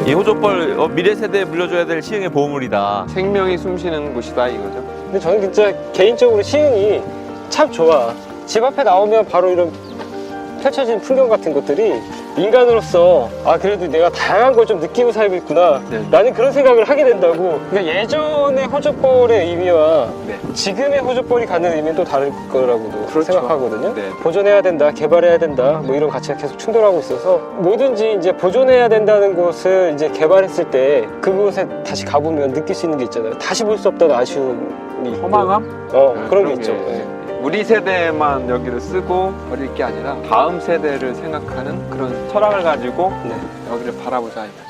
이 호족벌 미래 세대에 물려줘야 될 시흥의 보물이다. 생명이 숨쉬는 곳이다 이거죠. 근데 저는 진짜 개인적으로 시흥이 참 좋아. 집 앞에 나오면 바로 이런 펼쳐진 풍경 같은 것들이 인간으로서 아 그래도 내가 다양한 걸 좀 느끼고 살고 있구나 라는 그런 생각을 하게 된다고. 그러니까 예전의 호족벌의 의미와 지금의 호족벌이 갖는 의미는 또 다를 거라고도 생각하거든요. 보존해야 된다, 개발해야 된다, 뭐 이런 가치가 계속 충돌하고 있어서 뭐든지 이제 보존해야 된다는 것을 이제 개발했을 때 그곳에 다시 가보면 느낄 수 있는 게 있잖아요. 다시 볼 수 없다는 아쉬움이 있고. 소망함? 그런 게 있죠. 우리 세대만 여기를 쓰고 버릴 게 아니라 다음 세대를 생각하는 그런 철학을 가지고 여기를 바라보자 이거죠.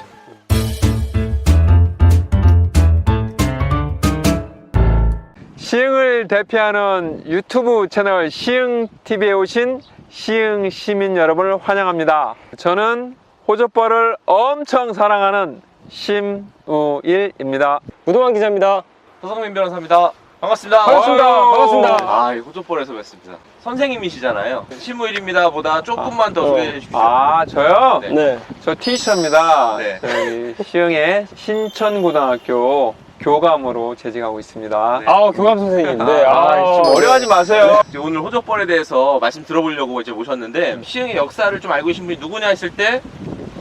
시흥을 대표하는 유튜브 채널 시흥TV에 오신 시흥 시민 여러분을 환영합니다. 저는 호족벌을 엄청 사랑하는 심우일입니다. 우동환 기자입니다. 서성민 변호사입니다. 반갑습니다. 반갑습니다. 아, 이 호족벌에서 뵙습니다. 선생님이시잖아요. 심우일입니다 보다 조금만 더 소개해 주십시오. 아, 저요? 네. 저 티처입니다. 네. 저희 시흥의 신천고등학교 교감으로 재직하고 있습니다. 아, 교감 선생님. 네. 지금 어려워하지 마세요. 이제 오늘 호족벌에 대해서 말씀 들어보려고 이제 모셨는데 시흥의 역사를 좀 알고 계신 분이 누구냐 했을 때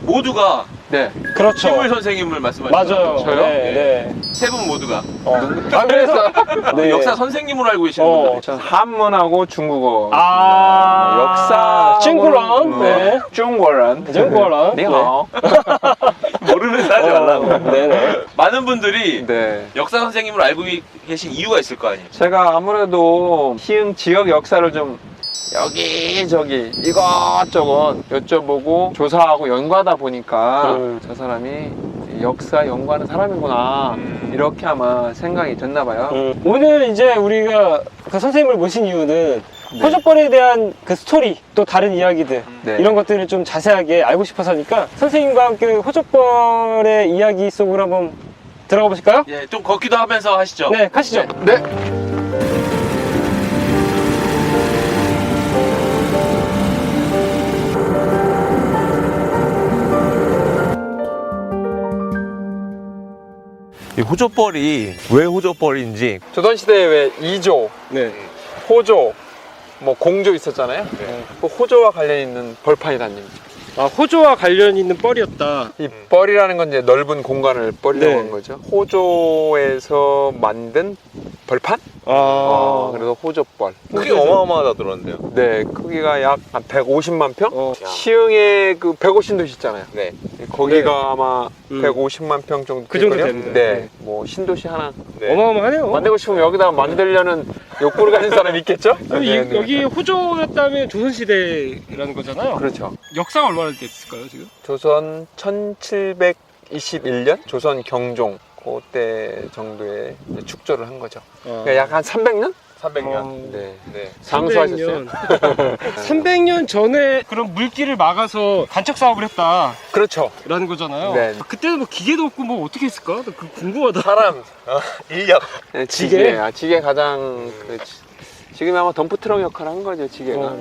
모두가 네. 그렇죠. 심우일 선생님을 말씀하시죠. 맞아요. 저요? 네. 세 분 모두가 그래서 네. 역사 선생님으로 알고 계시는 분들. 전 한문하고 중국어. 역사. 중국어. 네. 중국어란. 중국어란. 니하오. 모르는 하지 말라고. 네네. 많은 분들이 네. 역사 선생님을 알고 계신 이유가 있을 거 아니에요. 제가 아무래도 시흥 지역 역사를 좀 여기저기 이것저것 여쭤보고 조사하고 연구하다 보니까 저 사람이 역사 연구하는 사람이구나 이렇게 아마 생각이 됐나 봐요. 오늘 이제 우리가 그 선생님을 모신 이유는 호족벌에 대한 그 스토리 또 다른 이야기들 이런 것들을 좀 자세하게 알고 싶어서 하니까 선생님과 함께 호족벌의 이야기 속으로 한번 들어가 보실까요? 예, 좀 걷기도 하면서 하시죠. 네, 가시죠. 네. 이 호족벌이 왜 호족벌인지. 조선시대에 왜 이조, 네. 호조, 뭐 공조 있었잖아요. 그 호조와 관련 있는 벌판이라는 얘기죠. 아, 호조와 관련 있는 뻘이었다. 이 뻘이라는 건 이제 넓은 공간을 뻘이라고 네. 하는 거죠. 호조에서 만든 벌판? 그래서 호조뻘. 크기 어마어마하다 들었는데요. 네, 크기가 약 한 150만 평? 시흥에 그 150신도시 있잖아요. 네. 거기가 아마 150만 평 정도 그 정도 될걸요? 됩니다. 네. 뭐 신도시 하나 어마어마하네요. 만들고 싶으면 여기다 만들려는 욕구를 가진 사람이 있겠죠? 여기 호조였다면 조선시대라는 거잖아요. 그렇죠. 역사가 얼마나 됐을까요, 지금? 조선 1721년? 조선 경종 그때 정도에 이제 축조를 한 거죠. 그러니까 약 한 300년? 300년. 네. 네. 장수하셨어요? 300년 전에 그런 물길을 막아서 간척 사업을 했다라는 그렇죠. 거잖아요. 네. 그때는 뭐 기계도 없고 뭐 어떻게 했을까? 나 그거 궁금하다. 사람, 인력. 네, 지게? 지게 가장 지금이 아마 덤프트럭 역할을 한 거죠, 지게가.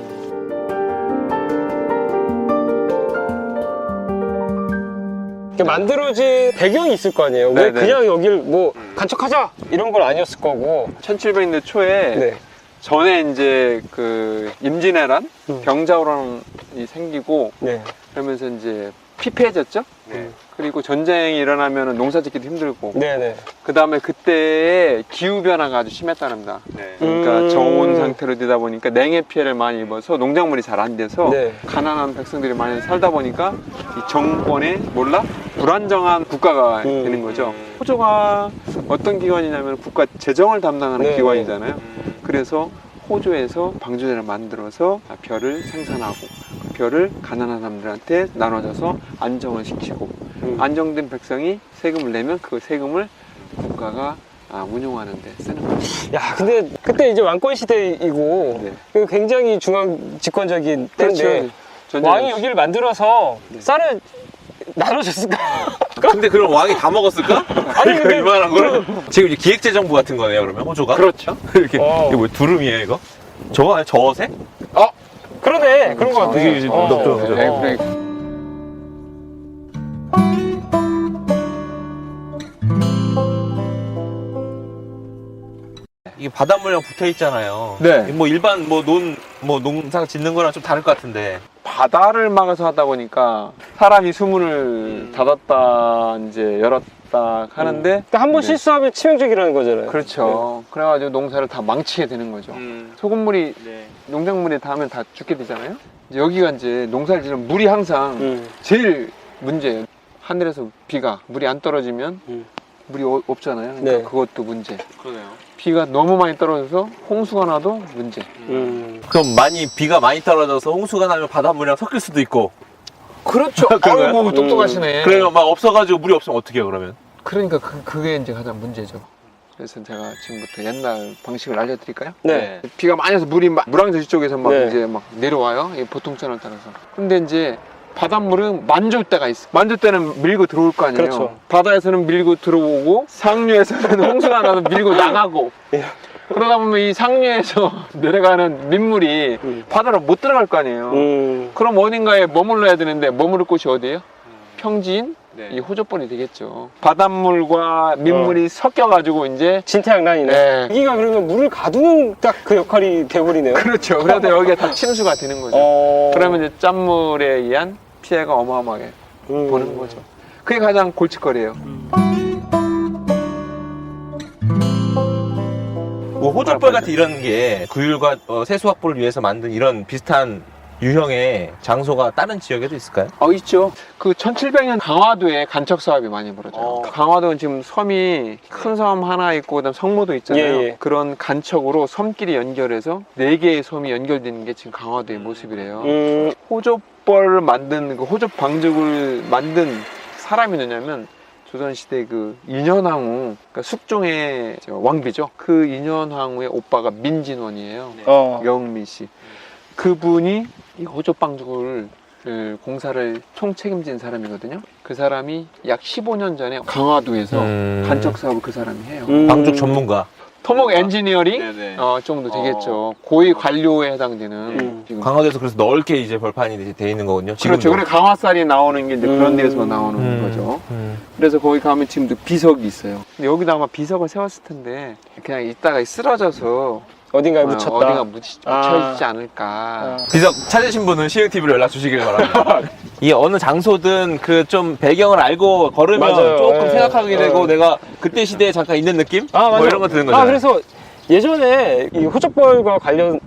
만들어진 배경이 있을 거 아니에요. 왜 그냥 여길 뭐 간척하자 이런 건 아니었을 거고. 1700년대 초에 전에 이제 그 임진왜란 병자호란이 생기고 그러면서 이제 피폐해졌죠. 그리고 전쟁이 일어나면 농사짓기도 힘들고. 그 다음에 그때 기후 변화가 아주 심했답니다. 그러니까 저온 상태로 되다 보니까 냉해 피해를 많이 입어서 농작물이 잘 안 돼서 가난한 백성들이 많이 살다 보니까 이 정권에 불안정한 국가가 되는 거죠. 호조가 어떤 기관이냐면 국가 재정을 담당하는 기관이잖아요. 그래서 호조에서 방조제를 만들어서 별을 생산하고 그 별을 가난한 사람들한테 나눠줘서 안정을 시키고 안정된 백성이 세금을 내면 그 세금을 국가가 운용하는 데 쓰는 거예요. 야, 근데 그때 이제 왕권 시대이고 굉장히 중앙 집권적인 때인데 왕이 여기를 만들어서 쌀을 나눠줬을까? 근데 그럼 왕이 다 먹었을까? 아니, 근데 이만한 거를? 지금 이제 기획재정부 같은 거네요, 그러면 호조가? 그렇죠. 이렇게 이게 뭐 두rum이에요, 이거? 저거 아니 저어색? 그러네. 그런 거 같아. 되게 넓죠, 그죠? 바닷물이랑 붙어 있잖아요. 네. 뭐 일반 농사 짓는 거랑 좀 다를 것 같은데. 바다를 막아서 하다 보니까 사람이 수문을 닫았다 이제 열었다 하는데 그러니까 한 번 네. 실수하면 치명적이라는 거잖아요. 그렇죠. 그래가지고 농사를 다 망치게 되는 거죠. 소금물이 네. 농작물에 닿으면 다 죽게 되잖아요. 이제 여기가 이제 농사를 지으면 물이 항상 제일 문제예요. 하늘에서 비가 물이 안 떨어지면 물이 없잖아요. 그러니까 네. 그것도 문제. 그러네요. 비가 너무 많이 떨어져서 홍수가 나도 문제. 그럼 비가 많이 떨어져서 홍수가 나면 바닷물이랑 섞일 수도 있고. 그렇죠. 그런가요? 아이고 똑똑하시네. 그러면 막 없어가지고 물이 없으면 어떻게 해요, 그러면? 그러니까 그게 이제 가장 문제죠. 그래서 제가 지금부터 옛날 방식을 알려드릴까요? 네. 비가 많이 와서 물이 물왕저씨 쪽에서 막 네. 이제 막 내려와요. 이 보통처럼 따라서. 근데 이제 바닷물은 만조 때가 있어. 만조 때는 밀고 들어올 거 아니에요. 그렇죠. 바다에서는 밀고 들어오고 상류에서는 홍수가 나서 밀고 나가고. 예. 그러다 보면 이 상류에서 내려가는 민물이 바다로 못 들어갈 거 아니에요. 그럼 어딘가에 머물러야 되는데 머무를 곳이 어디예요? 평지인 네. 이 호접벌이 되겠죠. 바닷물과 민물이 섞여가지고 이제 진퇴양난이네. 네. 여기가 그러면 물을 가두는 딱 그 역할이 돼버리네요. 그렇죠. 그래도 여기가 다 침수가 되는 거죠. 그러면 이제 짠물에 의한 피해가 어마어마하게 보는 거죠. 그게 가장 골칫거리예요. 뭐 호접벌 같은 이런 게 구휼과 세수 확보를 위해서 만든 이런 비슷한 유형의 장소가 다른 지역에도 있을까요? 있죠. 그 1700년 강화도에 간척 사업이 많이 벌어져요. 강화도는 지금 섬이 큰 섬 하나 있고 그다음 성모도 있잖아요. 예, 예. 그런 간척으로 섬끼리 연결해서 4개의 섬이 연결되는 게 지금 강화도의 모습이래요. 호접벌을 만든 그 호접 방죽을 만든 사람이 누냐면 조선시대 그 인현왕후, 그러니까 숙종의 왕비죠. 그 인현왕후의 오빠가 민진원이에요. 영미 씨. 그분이 이 호접 방죽을 공사를 총 책임진 사람이거든요. 그 사람이 약 15년 전에 강화도에서 간척 사업을 그 사람이 해요. 방죽 전문가. 토목 엔지니어링 네네. 정도 되겠죠. 고위 관료에 해당되는. 지금. 강화도에서 그래서 넓게 이제 벌판이 돼 있는 거군요. 그렇죠. 지금도. 그래 강화살이 나오는 게 이제 그런 데서 나오는 거죠. 그래서 거기 가면 지금도 비석이 있어요. 근데 여기도 아마 비석을 세웠을 텐데 그냥 있다가 쓰러져서 어딘가에 묻혔다. 어딘가 묻혀있지 않을까. 비석 찾으신 분은 시흥TV로 연락 주시길 바랍니다. 이 어느 장소든 그 좀 배경을 알고 걸으면 맞아요. 조금 예. 생각하게 되고 내가 그때 시대에 잠깐 있는 느낌? 맞아. 뭐 이런 거 드는 거잖아요. 그래서 예전에 이 호접벌과 관련한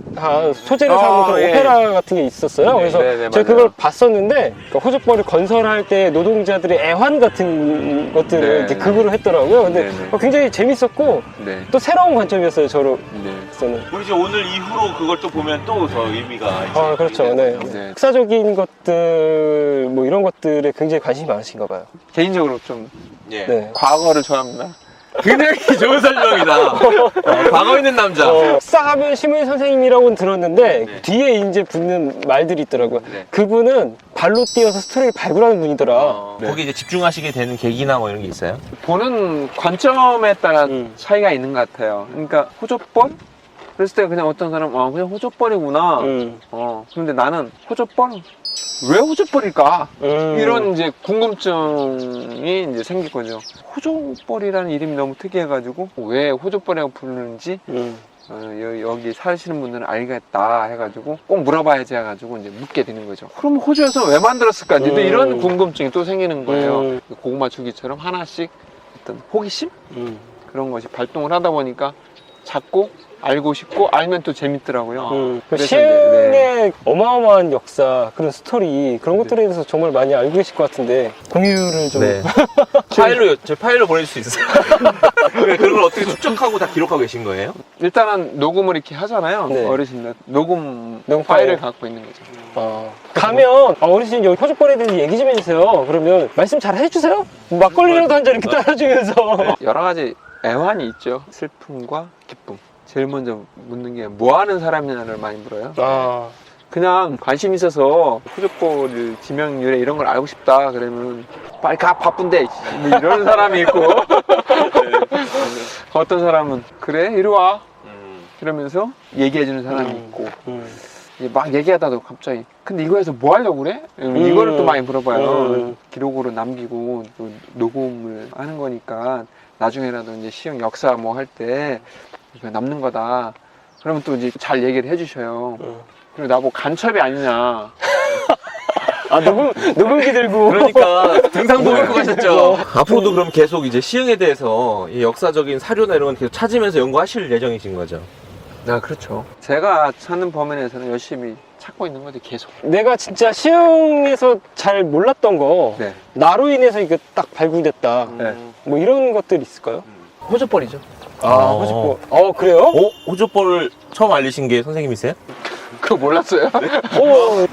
소재를 삼은 그런 예. 오페라 같은 게 있었어요. 그래서 네네, 제가 맞아요. 그걸 봤었는데 그 호접벌을 건설할 때 노동자들의 애환 같은 것들을 네. 이렇게 극으로 했더라고요. 근데 네네. 굉장히 재밌었고 네. 또 새로운 관점이었어요. 저로서는. 네. 우리 이제 오늘 이후로 그걸 또 보면 또 더 의미가 아, 그렇죠. 네. 네. 역사적인 것들 뭐 이런 것들에 굉장히 관심이 많으신가 봐요. 개인적으로 좀 예. 네. 과거를 좋아합니다. 굉장히 좋은 설명이다. 과거 있는 남자. 역사하면 심의 선생님이라고는 들었는데 네. 뒤에 이제 붙는 말들이 있더라고요. 네. 그분은 발로 뛰어서 스토리를 발굴하는 분이더라. 거기 이제 집중하시게 되는 계기나 뭐 이런 게 있어요? 보는 관점에 따라 차이가 있는 것 같아요. 그러니까 호접벌? 그랬을 때 그냥 어떤 사람은 그냥 호접벌이구나. 그런데 나는 호접벌? 왜 호접벌일까? 이런 이제 궁금증이 이제 생길 거죠. 호접벌이라는 이름이 너무 특이해가지고 왜 호접벌이라고 부르는지 여기 사시는 분들은 알겠다 해가지고 꼭 물어봐야지 해가지고 이제 묻게 되는 거죠. 그럼 호주에서 왜 만들었을까? 또 이런 궁금증이 또 생기는 거예요. 고구마 주기처럼 하나씩 어떤 호기심? 그런 것이 발동을 하다 보니까 자꾸 알고 싶고 알면 또 재밌더라고요. 그래서 시흥의 이제, 어마어마한 역사, 그런 스토리, 그런 것들에 대해서 정말 많이 알고 계실 것 같은데 공유를 좀. 네. 파일로 보내줄 수 있어요? 그런 걸 어떻게 축적하고 다 기록하고 계신 거예요? 일단은 녹음을 이렇게 하잖아요. 네. 어르신들 녹음 녹음 파일을 파일. 갖고 있는 거죠. 가면 어르신 여기 호접벌에 대해서 얘기 좀 해주세요. 그러면 말씀 잘 해주세요. 막걸리라도 한 잔 이렇게 따라주면서. 여러 가지 애환이 있죠. 슬픔과 기쁨. 제일 먼저 묻는 게 뭐 하는 사람이냐를 많이 물어요. 그냥 관심 있어서 호접벌 지명 유래 이런 걸 알고 싶다 그러면 빨리 가 바쁜데 뭐 이런 사람이 있고 어떤 사람은 그래 이리 와 이러면서 얘기해주는 사람이 있고 이제 막 얘기하다도 갑자기 근데 이거에서 뭐 하려고 그래? 이거를 또 많이 물어봐요. 기록으로 남기고 또 녹음을 하는 거니까 나중에라도 이제 시흥 역사 뭐 할 때 그러니까 남는 거다. 그러면 또 이제 잘 얘기를 해주셔요. 그리고 나보고 간첩이 아니냐. 아, 녹음기 들고. 그러니까 등산복 입고 가셨죠. 앞으로도 그럼 계속 이제 시흥에 대해서 이 역사적인 사료나 이런 건 계속 찾으면서 연구하실 예정이신 거죠? 아, 그렇죠. 제가 찾는 범위 내에서는 열심히 찾고 있는 거지, 계속. 내가 진짜 시흥에서 잘 몰랐던 거, 네. 나로 인해서 이거 딱 발굴됐다. 네. 뭐 이런 것들 있을까요? 호주벌이죠. 호주벌. 그래요? 호주벌을 처음 알리신 게 선생님이세요? 그거 몰랐어요?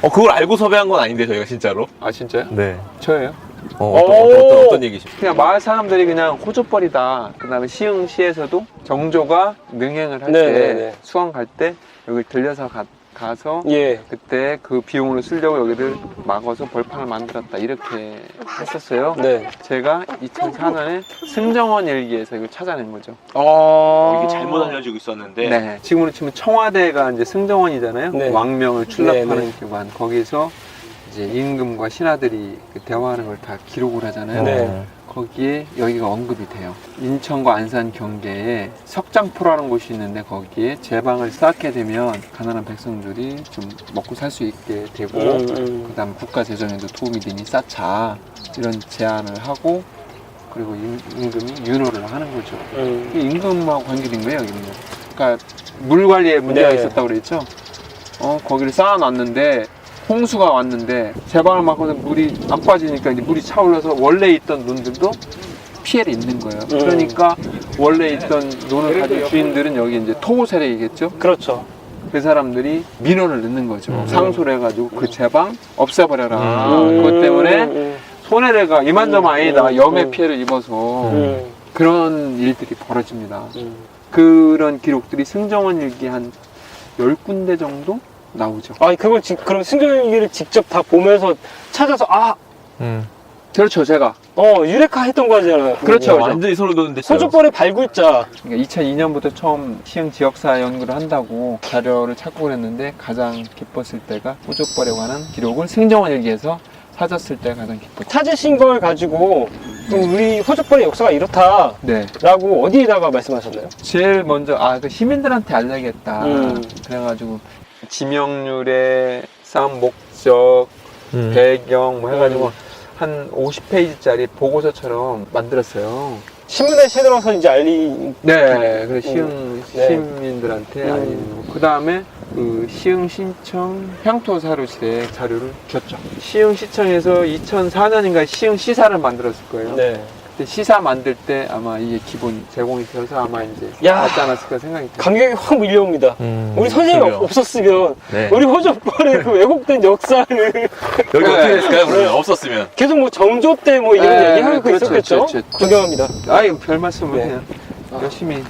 그걸 알고 섭외한 건 아닌데 저희가 진짜로. 아, 진짜요? 네. 저예요. 어떤 얘기십니까? 그냥 마을 사람들이 그냥 호주벌이다. 그 다음에 시흥시에서도 정조가 능행을 할 때, 수원 갈 때 여기 들려서 가서 예. 그때 그 비용으로 쓰려고 여기를 막아서 벌판을 만들었다. 이렇게 했었어요. 네. 제가 2004년에 승정원 일기에서 이걸 찾아낸 거죠. 이게 잘못 알려지고 있었는데. 네. 지금으로 치면 청와대가 이제 승정원이잖아요. 네. 왕명을 출납하는 네, 네. 기관. 거기서 이제 임금과 신하들이 그 대화하는 걸 다 기록을 하잖아요. 네. 거기에 여기가 언급이 돼요. 인천과 안산 경계에 석장포라는 곳이 있는데 거기에 제방을 쌓게 되면 가난한 백성들이 좀 먹고 살 수 있게 되고 그다음 국가 재정에도 도움이 되니 쌓자 이런 제안을 하고 그리고 임금이 윤호를 하는 거죠. 이게 임금하고 관계된 거예요, 여기는. 그러니까 물 관리에 문제가 네. 있었다고 그랬죠. 거기를 쌓아놨는데 홍수가 왔는데 제방을 막고서 물이 안 빠지니까 이제 물이 차올라서 원래 있던 논들도 피해를 입는 거예요. 그러니까 원래 있던 논을 가진 주인들은 여기 이제 토호 세력이겠죠. 그렇죠. 그 사람들이 민원을 넣는 거죠. 상소를 해가지고 그 제방 없애버려라. 그것 때문에 손해가 이만저만 아니다. 염의 피해를 입어서 그런 일들이 벌어집니다. 그런 기록들이 승정원 일기 한 10군데 정도 나오죠. 그걸 그럼 승정일기를 직접 다 보면서 찾아서 그렇죠, 제가. 유레카 했던 거잖아요. 그렇죠. 완전히 소름 돋는데. 호주벌의 발굴자. 그러니까 2002년부터 처음 시흥 지역사 연구를 한다고 자료를 찾고 그랬는데 가장 기뻤을 때가 호족벌에 관한 기록을 승정원 일기에서 찾았을 때 가장 기뻤죠. 찾으신 걸 가지고 또 우리 호주벌의 역사가 이렇다. 네. 라고 어디에다가 말씀하셨나요? 제일 먼저 그 시민들한테 알려야겠다. 그래가지고 지명률의 싸움 목적, 배경 뭐 해가지고 한 50페이지짜리 보고서처럼 만들었어요. 신문에 실어서 이제 네, 그래서 시흥 네. 시민들한테 알리는 거. 그 다음에 그 시흥시청 향토사료실에 자료를 줬죠. 시흥시청에서 2004년인가 시흥시사를 만들었을 거예요. 네. 그때 시사 만들 때 아마 이게 기본 제공이 되어서 아마 이제 야, 맞지 않았을까 생각이 들어요. 감격이 확 밀려옵니다. 우리 선생님이 그래요. 없었으면 네. 우리 호주벌의 그 왜곡된 역사를 여기 어떻게 됐을까요, 그러면? 없었으면. 계속 뭐 정조 때 뭐 이런 네, 얘기하고 그렇죠, 있었겠죠? 그렇죠. 존경합니다. 아이 별 말씀을 네. 그냥 열심히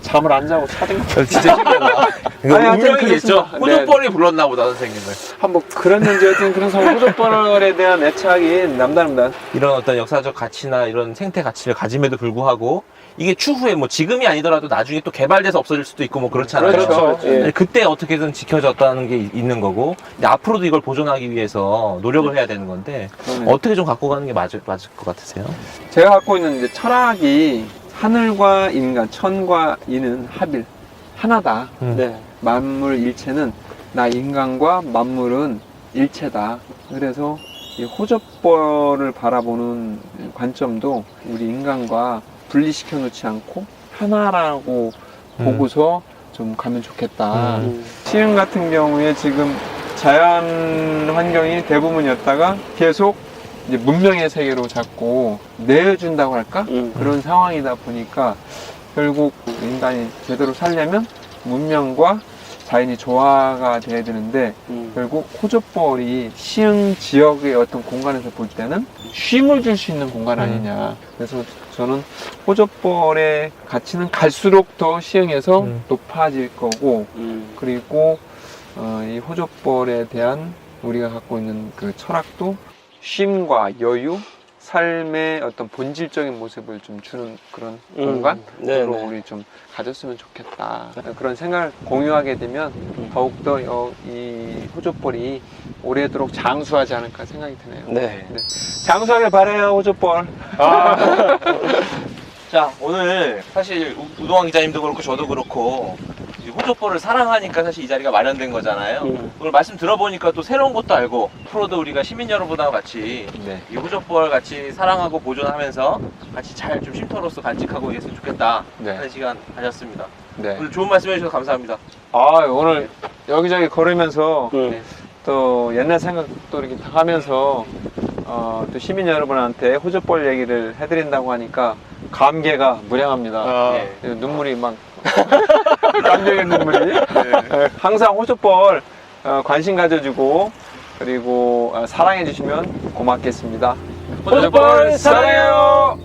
잠을 안 자고 찾은 거. 진짜 신기하다. 하여튼 운명이겠죠? 그렇습니다. 호주벌이 불렀나 보다, 선생님을. 뭐 그랬는지 여튼 그런 호족벌에 대한 애착이 남다릅니다. 이런 어떤 역사적 가치나 이런 생태 가치를 가짐에도 불구하고 이게 추후에 뭐 지금이 아니더라도 나중에 또 개발돼서 없어질 수도 있고 뭐 그렇잖아요. 그렇죠. 예. 그때 어떻게든 지켜졌다는 게 있는 거고 근데 앞으로도 이걸 보존하기 위해서 노력을 해야 되는 건데 어떻게 좀 갖고 가는 게 맞을 것 같으세요? 제가 갖고 있는 이제 철학이 하늘과 인간, 천과 인은 합일 하나다. 네. 만물 일체는 나 인간과 만물은 일체다. 그래서 이 호접벌을 바라보는 관점도 우리 인간과 분리시켜 놓지 않고 하나라고 보고서 좀 가면 좋겠다. 시흥 같은 경우에 지금 자연 환경이 대부분이었다가 계속 이제 문명의 세계로 자꾸 내어준다고 할까? 그런 상황이다 보니까 결국 인간이 제대로 살려면 문명과 자연이 조화가 돼야 되는데 결국 호접벌이 시흥 지역의 어떤 공간에서 볼 때는 쉼을 줄 수 있는 공간 아니냐. 그래서 저는 호접벌의 가치는 갈수록 더 시흥에서 높아질 거고 그리고 이 호접벌에 대한 우리가 갖고 있는 그 철학도 쉼과 여유, 삶의 어떤 본질적인 모습을 좀 주는 그런 공간으로 우리 좀 가졌으면 좋겠다. 그런 생각을 공유하게 되면 더욱더 이 호접벌이 오래도록 장수하지 않을까 생각이 드네요. 네. 장수하길 바라요, 호접벌. 자, 오늘 사실 우동환 기자님도 그렇고 저도 그렇고 이 호족벌을 사랑하니까 사실 이 자리가 마련된 거잖아요. 오늘 말씀 들어보니까 또 새로운 것도 알고 프로도 우리가 시민 여러분하고 같이 네. 이 호족벌 같이 사랑하고 보존하면서 같이 잘 좀 쉼터로서 간직하고 이랬으면 좋겠다 네. 하는 시간 가졌습니다. 네. 오늘 좋은 말씀 해주셔서 감사합니다. 아, 오늘 여기저기 걸으면서 네. 또 옛날 생각도 이렇게 다 하면서 또 시민 여러분한테 호족벌 얘기를 해드린다고 하니까 감개가 무량합니다. 네. 눈물이 막 감격의 눈물이. 네. 항상 호족벌 관심 가져주고 그리고 사랑해 주시면 고맙겠습니다. 호족벌 사랑해요.